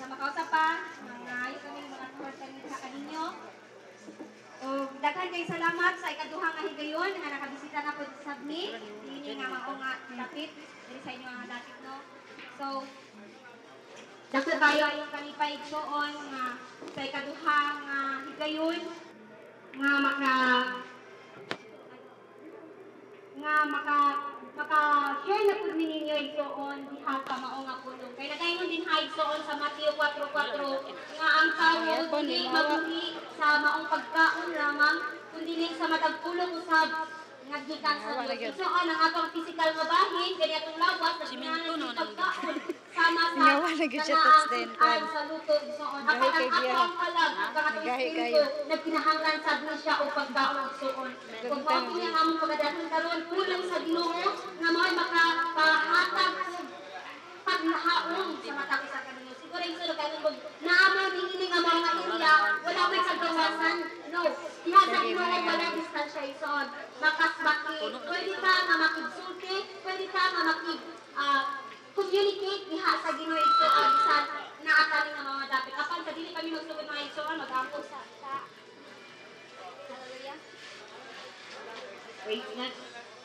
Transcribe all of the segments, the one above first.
sa makausap pa, mga ayo kami mga support kami sa kaninyo. O daghan kay salamat sa ikaduhang nga higayon nga nakabisita na po sa Sabni. Dili nga mao nga dapit diri sa inyo mga dapit no. So dako kayo yung kalipay igsoon nga sa ikaduhang higayon nga maka-share na po ninyo igsoon diha sa mao nga pulong. Kaya nagayon din ha igsoon sa Mateo 4:4 nga ang tawo dili mabuhi sa maong pagkaon lamang kundi sa matag pulong usab nga gikan sa Dios. Igsoon ang atong physical nga bahin kani atong lawas sa kinahanglan pagkaon sama sa sa luto igsoon. Apan ang atong kalag ang atong espiritu nagkinahanglan sa siya o pagkaon igsoon. Kung mao niya nga among pagadaton karon pulong sa Ginoo nga mao makapahatag paglahaon sa mata sa kanino. Siguro yung kanon mo naamo niini nga mga area wala may kagawasan. No, diha sa Ginoo wala distansya igsoon. Makasbaki pwede ka nga makigsulti, pwede ka nga communicate diha sa Ginoo igsoon bisan naa kami nga mga dapit. Apan sa dili kami magsugod mga igsoon mag-ampo sa Hallelujah. Praise God.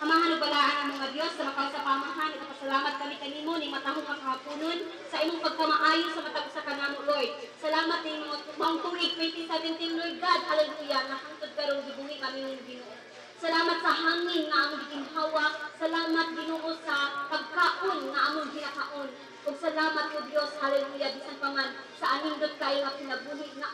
Amahan ug balaan ang mga Dios sa makasapamahan ug pasalamat kami kanimo ning matahong kahaponon sa imong pagkamaayo sa matag sa kanamo Lord. Salamat ning maong tuig 2017 Lord God. Hallelujah. Nahangtod karon gibuhi kami ning Ginoo. Salamat sa hangin nga among giginhawa. Salamat Ginoo sa pagkaon nga among ginakaon. Ug salamat o Dios. Hallelujah. Bisan pa man sa anindot kayo nga kinabuhi nga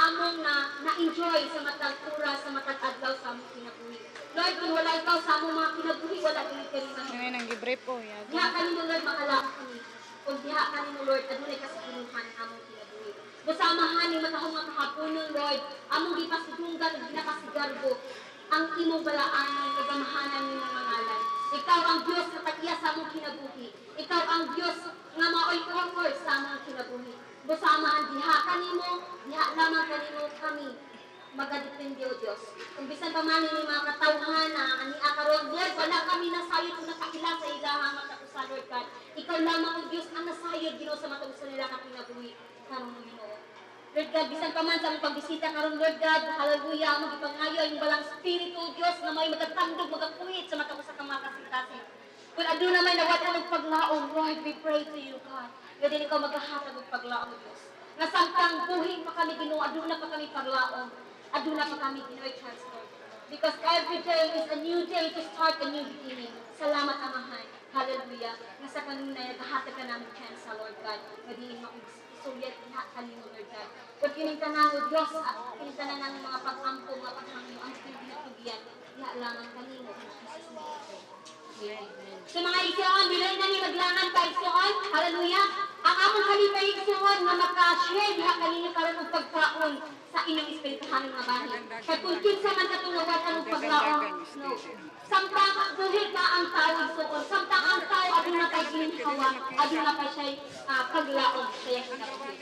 among na-enjoy sa matag oras sa matag adlaw sa among kinabuhi. Lord, kung wala ikaw sa among mga kinabuhi, wala dili kami man. Ngayon nang gibrief po ya. Diha kanimo Lord makalaak kami. Kung diha kanimo Lord, adunay kasigunuhan among kinabuhi. Busamahan ni matahong nga kahaponon Lord, among gipasidunggan ug ginapasigarbo ang imong balaan ng kagamahanan ni mga ngalan. Ikaw ang Dios nga tag-iya sa among kinabuhi. Ikaw ang Dios nga maoy comfort sa among kinabuhi. Busamahan diha kanimo, diha lamang kanimo kami magadepende o Dios. Kung bisan pa man ni mga katawhan na ani karon Lord, wala kami nasayod kung nakakila sa ilahang matapusa Lord God. Ikaw lamang o Dios ang nasayod Ginoo sa matapusa nila ka kinabuhi karon Ginoo. Lord God, bisan pa man sa among pagbisita karon Lord God, hallelujah, among ipangayo ang balang spirito Dios na may magatandog magapuhit sa matapusa kang mga kasing-kasing. Kung aduna may nawala ng paglaom, Lord, we pray to you God. Nga din ikaw maghahatag og paglaom Dios. Nga samtang buhi pa kami Ginoo, aduna pa kami paglaom. Aduna pa kami Ginoo transform. Because every day is a new day to start a new beginning. Salamat Amahan. Hallelujah. Nga sa kanunay naghahatag ka namin chance sa Lord God. Nga di magsuyat lahat kanino Lord God. Kung kinintanan o Diyos at kinintanan ng mga pag-ampo, mga paghangyo, ang pinagtugian, diha lamang kanino. Sa mga igsoon, bilay na ni maglangan pa igsoon. Hallelujah. Ang among halipay igsoon nga maka-share diha kanino karon og pagkaon sa inyong espirituhan nga bahin. Kay kung kinsa man katulungan ang paglaom, no. Samtang buhi ka ang tao igsoon, samtang ang tao aduna kay ginhawa, aduna pa siya paglaom sa iyang kinabuhi.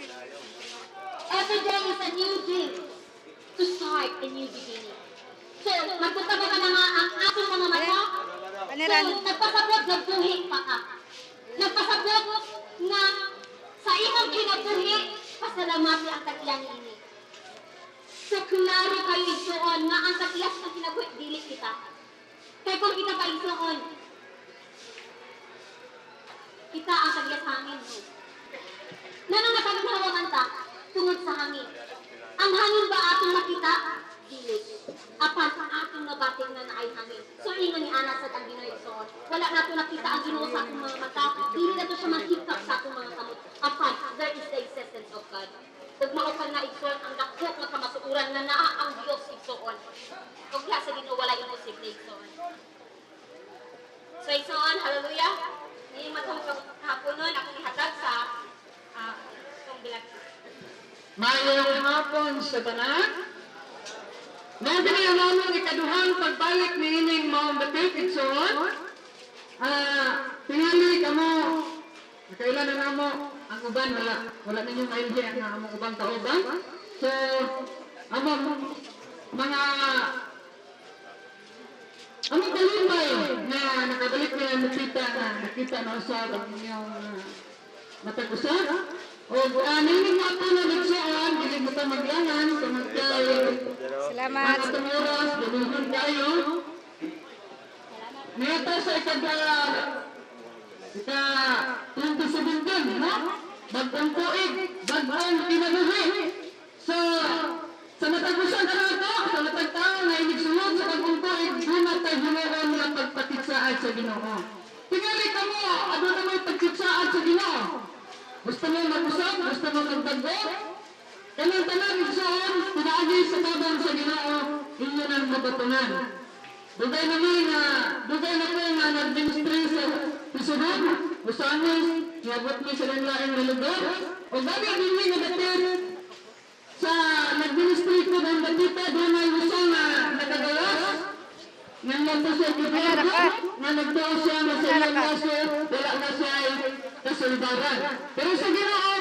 Every day is a new day to start a new beginning. So, magtutabo ka na nga ang atong mga mata. So, nagpasabot, nagbuhi pa ka. Nagpasabot na sa imong kinabuhi, pasalamati ang tagiyang ini. So, klaro kayo igsoon nga ang tagiyas ng kinabuhi, dili kita. Kaya kung kita pa igsoon, kita ang tagiyas hangin. Nanong matagnawaman ta, tungod sa hangin. Ang hangin ba atong makita? Dili. Apan ang atong nabating na naay hangin. So, ingon ni Ana sa ang Ginoo igsoon. Wala nato nakita ang Ginoo sa atong mga mata. Dili nato siya mahikap sa atong mga kamot. Apan, there is the existence of God. Ug mao pa na igsoon ang dako nga kamasuuran na naa ang Dios igsoon. Ug sa Ginoo wala imposible igsoon. So igsoon, hallelujah. Ni matong kahaponon akong ihatag sa itong bilag. Mayong hapon sa tanan. Nagani ang among ikaduhang pagbalik ni ining Mount Dapit igsoon. Pinili kamo nakailan na namo ang uban wala ninyo ma-enjoy ang among ubang kauban. So among mga among kalimay na nakabalik na nakita na usab ang inyong matag-usab. O ninig mo ako na nagsaan, hindi mo ito maglangan, sa magkay, Salamat. mga tumuras, guluhan kayo. Nito sa ika-27 din, no? Bagong tuig, bagong kinabuhi. So, sa matagusan ka na ito, sa matagtao na inigsunod sa bagong tuig, doon tayo ginawa mga pagpakitsaan sa Ginoo. Tingali ka mo, ano na may pagkitsaan sa Ginoo? Gusto mo mag-usap? Gusto mo magdago? Kailan tanan igsoon, pinaagi sa tabang sa Ginoo, inyo nang mabatunan. Dugay na nga nag-ministry sa Pisunod, Usanis, yabot ni sa lain na lugar, o gani din nga natin sa nag-ministry ko ng batita, doon ay usang nagagawas, nga lang po siya kipilado, nga nagtuo siya na sa iyong kaso, wala na siya ay kasulbaran. Pero sa Ginoo,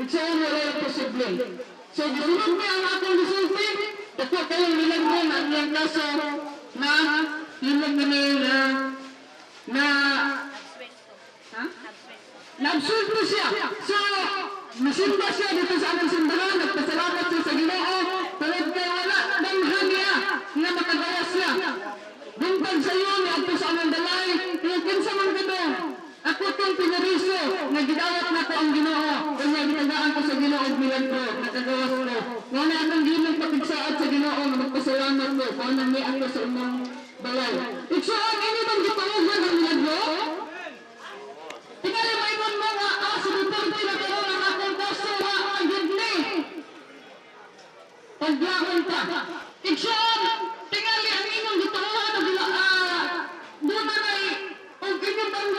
igsoon wala yung posible. So, gisunod niya ang akong gisulti, dako kayong nilagyan ang iyong kaso na na-absulto siya. So, nasimba siya dito sa aming simbahan, nagpasalamat siya sa Ginoo, tulad kay wala, damhan niya na makagawa siya. Buntag sa iyo, niadto sa aming balay, yung kinsa man ka ako itong pinariso, nagidawat na ko ang Ginoo, kung nagitagaan ko sa Ginoo ang milagro, nakagawas ko. Nga akong ginong pakigsaat sa Ginoo, na magpasalamat ko, kung nami ako sa imong balay. Iksoon, ini bang gipahugan ang milagro? Tingali mo ibang mga asibutante na karoon ang akong kaso na ang gintli. Pagyakon ka. Iksoon, tingali ang inyong gipahugan ang doon na rin, kung inyong nang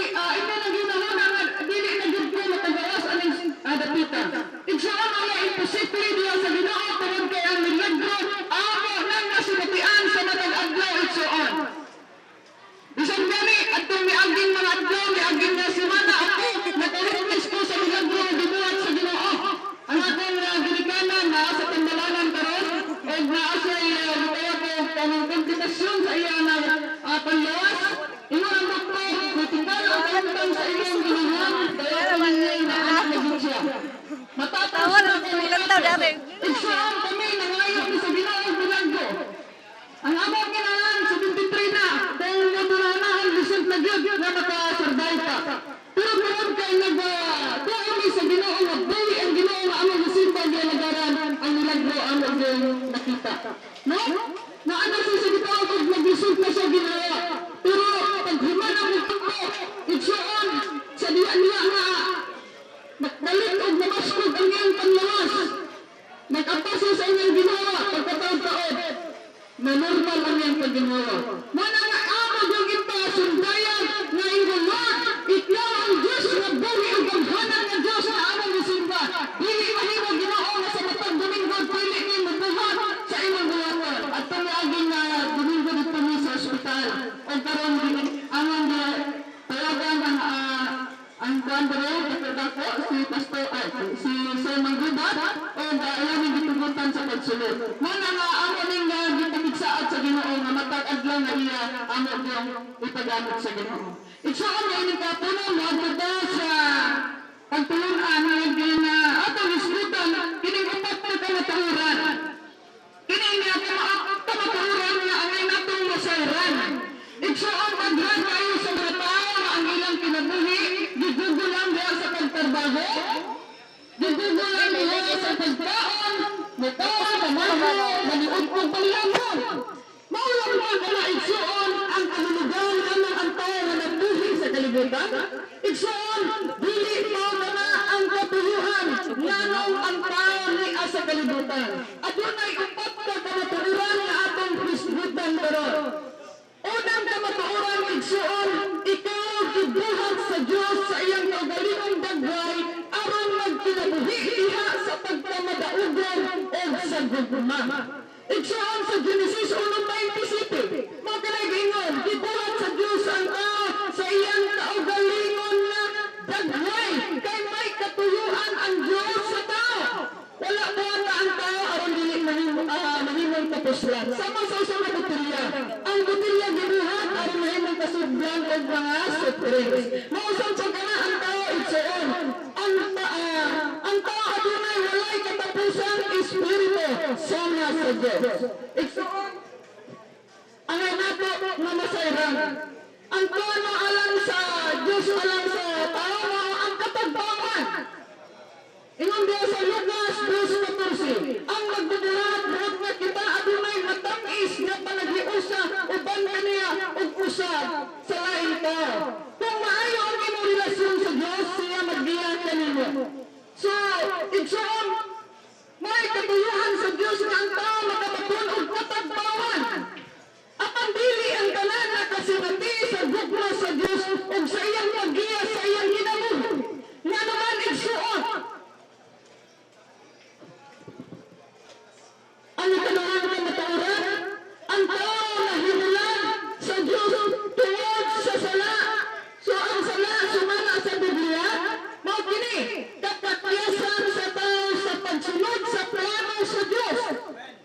ginahuna na dili na gintli na tagawas aning dapita. Iksoon, wala imposible diya sa Ginoo, tungod kay ang milagro, amo nang nasulatian sa matag adlaw iksoon. Isang gani, at kung miaging mga adlaw, miaging na simana, ako, nakarumis ko sa milagro, gibuhat sa Ginoo. Ang akong ginikanan na sa tandalanan karon, o naa siya lukaya ko kanong kompetasyon sa iya na panlawas. Ino ang doktor, kritikal ang kalamtan sa iyong ginahan, kaya kami niya inaanagin siya. Matapos na kami, iksoon kami, nangayon sa Ginoo ang milagro. Ang among ginahan sa 23 na, dahil naduranahan, lisod na gyud na makasurvive ka. Pero meron kayo nag-tuon sa Ginoo, nagbuwi ang Ginoo na among gisimba niya nagaran ang milagro ang nakita. No? Na ano sa Ginoo pag nag-lisod na sa Ginoo. Pero pag human ang mundo, iksoon sa diya na nagdalit o namaskog ang iyong panlawas. Nag-apasa sa inyong Ginoo pagkataon-taon. Na normal ang iyong pag-ginawa. Mana nga ako yung ipasundayan na iyong Lord, ikaw ang Diyos na buhi ang gamhanan ng Diyos na amang isimba. Dili mahimo Ginoo na sa matang Domingo, pili ni mabuhat sa iyong buhatan. At tumagin na Domingo dito ni sa ospital. O karon amang talagang ang bandero, kapatako, si Pastor, si Sir Manggubat, o ayamin ditugutan sa pagsulod. Mana nga amo ning gipakigsaat sa Ginoo nga matag adlaw na iya amo yung ipagamit sa Ginoo. Iksoon mo ini kapunon mo adto sa pagtulon-an nga ato isgutan kining upat na kamatuoran. Kini niya kamatuoran nga angay natong masayran. Iksoon magran kayo sa mga tao nga ang ilang kinabuhi, gigugulan diha sa pagtrabaho, gigugulan diha sa pagkaon, matawa, mamaho, maniud kong palihamon. Maulang mo na iksoon ang kanulugan ng ang tao na nagbuhi sa kalibutan. Iksoon, dili mo na ang katuluhan nganong ang tao ni sa kalibutan. At yun ay upat ka kamatuoran na atong hisgutan karon. Unang kamatuoran igsuon, ikaw gibuhat sa Dios sa iyang kaugalingong dagway aron magkinabuhi diha sa pagpamadaugon o sa gugma. Igsuon sa Genesis 1:27, mo kanay gingon, gibuhat sa Dios ang tao sa iyang kaugalingon na dagway kay may katuyuan ang Dios sa tao. Wala mo na ang tao aron dili mahimong kapuslan. Sama sa usa ka botelya. Ang botelya gibuhat aron mahimong kasudlan og mga soft drinks. Mausab sa kana ang tao igsuon. sa Diyos. Igsoon, ang nato nga masayran. Ang tono alang sa Diyos alang sa tao mo ang katagbawan. Ingon diya sa Lucas 2:14, ang nagbubuhat buhat nga kita adunay matangis nga panaghiusa uban kaniya ug usab sa lain tao. Kung maayo ang imong relasyon sa Dios, siya magdiyan kanimo. So, igsoon, may katuyuhan sa Dios nga ang tao makabaton og katagbawan. Apan dili ang tanan nakasinati sa gugma sa Dios ug sa iyang paggiya sa iyang ginabuhi. Nga naman igsuon, ang ikanungan nga matuoran, ang tao na hinulan sa Diyos tungod sa sala. So ang sala sumala sa Biblia, mao kini kapatyasan sa tao sa pagsunod sa plano sa Diyos.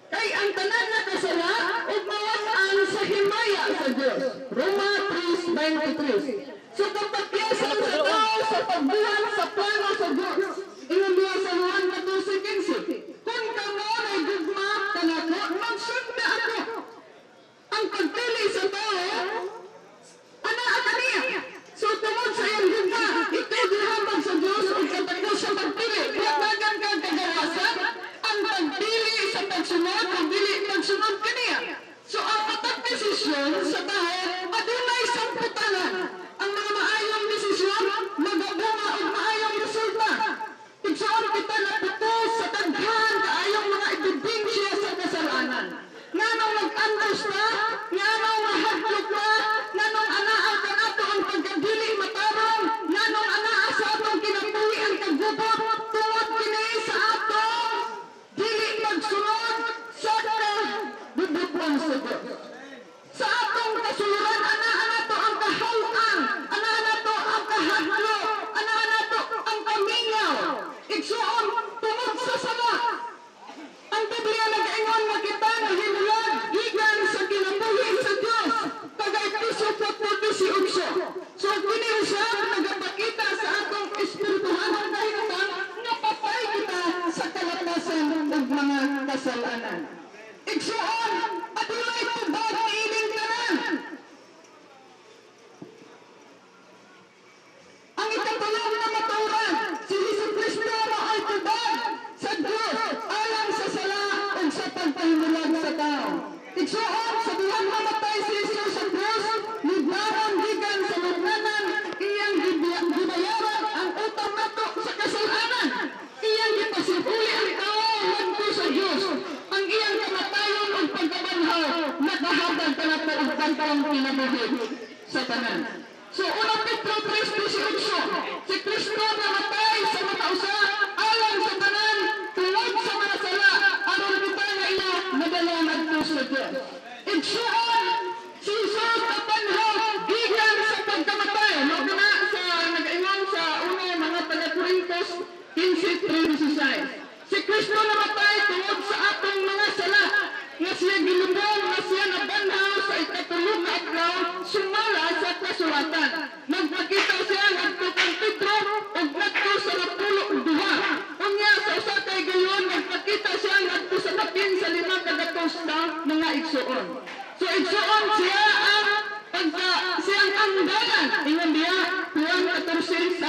Kay ang tanan na kasala ug mawas-an sa himaya sa Diyos. Roma 3:23. So kapatyasan sa tao sa pagbuhat sa plano sa Diyos. Ingon diya sa Juan 14:15. Kung kamo ay gugma kanako, magsunda ako. Ang pagpili sa tao, anaa kaniya. So tungod sa iyang gugma, ikaw gihamag sa Diyos ug katagbo sa pagpili. Watagan ka kagawasan ang pagpili sa pagsunod ug dili pagsunod kaniya. So ang matag desisyon sa tao adunay samputanan. Ang mga maayong desisyon magabunga og maayong resulta. Igsoon kita na putos sa taghan kaayong mga ebidensya sa kasalanan. Nganong mag-andos ka, nganong mahadlok ka, nganong anaa ka nato ang pagkadili matarong, nganong anaa sa atong kinabuhi ang kagubot, tungod kini sa atong dili magsunod sa kabubutan sa Diyos. Sa atong kasuluran, anaa nato ang kahaw-an, anaa nato ang kahadlok, anaa nato ang kamingaw. Igsuon, tungod sa sala. Ang Biblia nag-ingon nga kita na hinulan gikan sa kinabuhi sa Diyos. Kagay piso po po siugso. So kini usab nagapakita sa atong espirituhan ang kahinutan nga patay kita sa kalatasan ug mga kasalanan. Igsuon, adunay tubag niining tanan. Ang ikatulong na maturan, si Jesucristo na ay tubag sa Diyos alang sa sala ug sa pagpahimulag sa tao. Igsuon, sa duhang mamatay si Jesus sa Diyos, libaran gikan sa lugnanan, iyang gibayaran ang utang nato sa kasalanan. Iyang gipasipuli ang tao ngadto sa Diyos. Ang iyang kamatayon ug pagkabanhaw nakahatag kanato og pantang kinabuhi sa tanan. So, unang Petro 3:18, si Kristo namatay sa matausa alang sa tanan tungod sa mga sala aron kita nga iya madalong adto sa Dios. Igsuon, si Jesus kabanhaw gikan sa pagkamatay. Mao na sa nag-ingon sa unang mga taga-Corintios 15:3-16. Si Kristo namatay tungod sa atong mga sala nga siya gilubong nga siya nabanhaw sa ikatulong na adlaw sumala sa kasulatan. Nagpakita siya ngadto kang Pedro ug ngadto sa 12. Unya sa usa kay gayon nagpakita siya ngadto sa lapin sa 5 kagatusta mga igsuon. So igsuon siya ang siyang anggalan. Ingon diya Juan 14:6,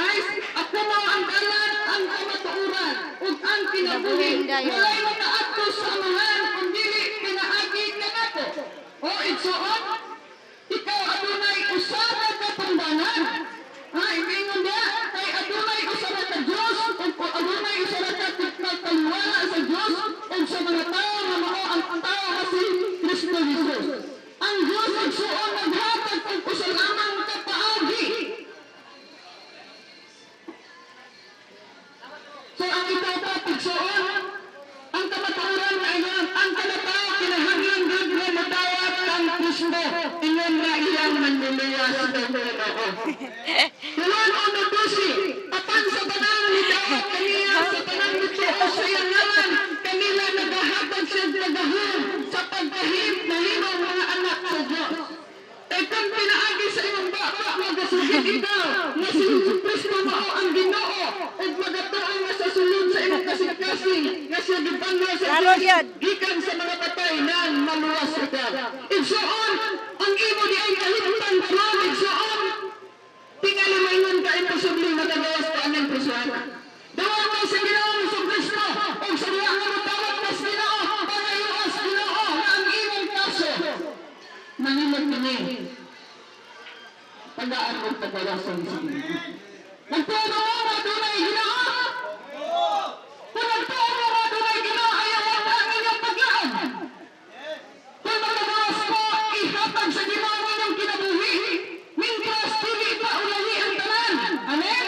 ako mao ang dalan, ang kamatuoran ug ang kinabuhi. Walay makaadto sa amahan kun dili pinaagi kanako. O igsuon, ikaw adunay usa ka katungdanan. Ingon diya kay adunay usa ka Dios ug adunay usa ka pagkaliwala sa Dios ug sa mga tao nga mao ang tao nga si Kristo Jesus. Ang Diyos igsuon naghatag og usa lamang ka paagi. So ang ikaw pa igsuon, ang kamatuoran nga ingon, ang kalataw kinahanglan gud nga matawag kang Kristo. Ingon nga iyang manluluwas sa Ginoo. Juan 1:12, apan sa tanan ni Daud kaniya sa tanan nituo sa iyang ngalan, kanila nagahatag siya nagahom sa pagpahim na hinong mga anak sa Diyos. Kay kung pinaagi sa iyong baka, magasugid ikaw na si Jesucristo mao ang Ginoo ug magatuon nga sa sulod sa imong kasing-kasing nga siya gibanhaw sa Karol yun. gikan sa mga patay nang maluwas ikaw. Igsoon, ang imo di ay kahimtang tron, igsoon, tingali mo ingon ka imposible matagawas ka anang presyohan. Dawal mo sa Ginoong Kristo, o sa diya nga matawag mas Ginoo, pangayuas Ginoo, na ang imong kaso. Manimag kami. Tagaan mo tagawasan sa Ginoo. Nagtuno mo na dunay Ginoo. Kung nagtuno mo dunay Ginoo, ayaw mo na ang inyong paglaan. Kung matagawas mo, ihatag sa Ginoo mo ng kinabuhi. Mintras dili pa ulahi ang tanan. Amen?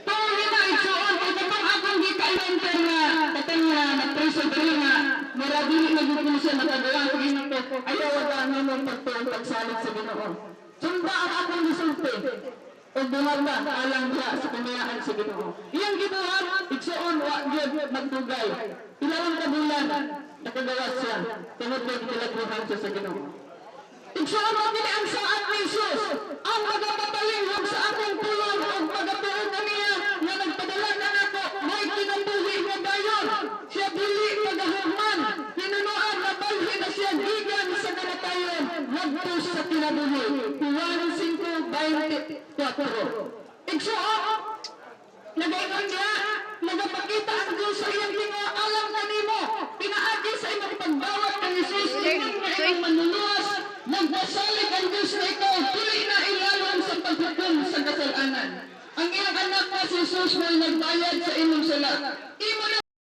Tuloy na igsoon, kung katong akong gikailantan nga, katong nga, nagpreso dili nga, marabili na gulong siya matagawa ko ginoo, ayaw wala namang pagtuon pagsalit sa Ginoo. Sunda ang akong gisulti. O dumarma, alang siya sa kamayaan sa Ginoo. Iyang gibuhat, igsoon, wa gyud magdugay. Ilawang kabulan, nakagawas siya. Tungod na gilagbuhan siya sa Ginoo. Igsoon mo nila ang saat ni Jesus. Ang magapapalingog sa akong tulong o magatuon na niya na nagpadala na nato. May kinabuhi mo dayon. Siya dili pagahugman. Hinunuan na balhi na siya gigan sa kamatayon. Hagtos sa kinabuhi. Juan 5:24. Igsoon, nagayon niya, nagapakita ang Diyos sa iyang tinga alam na nimo. Pinaagi sa imong pagbawa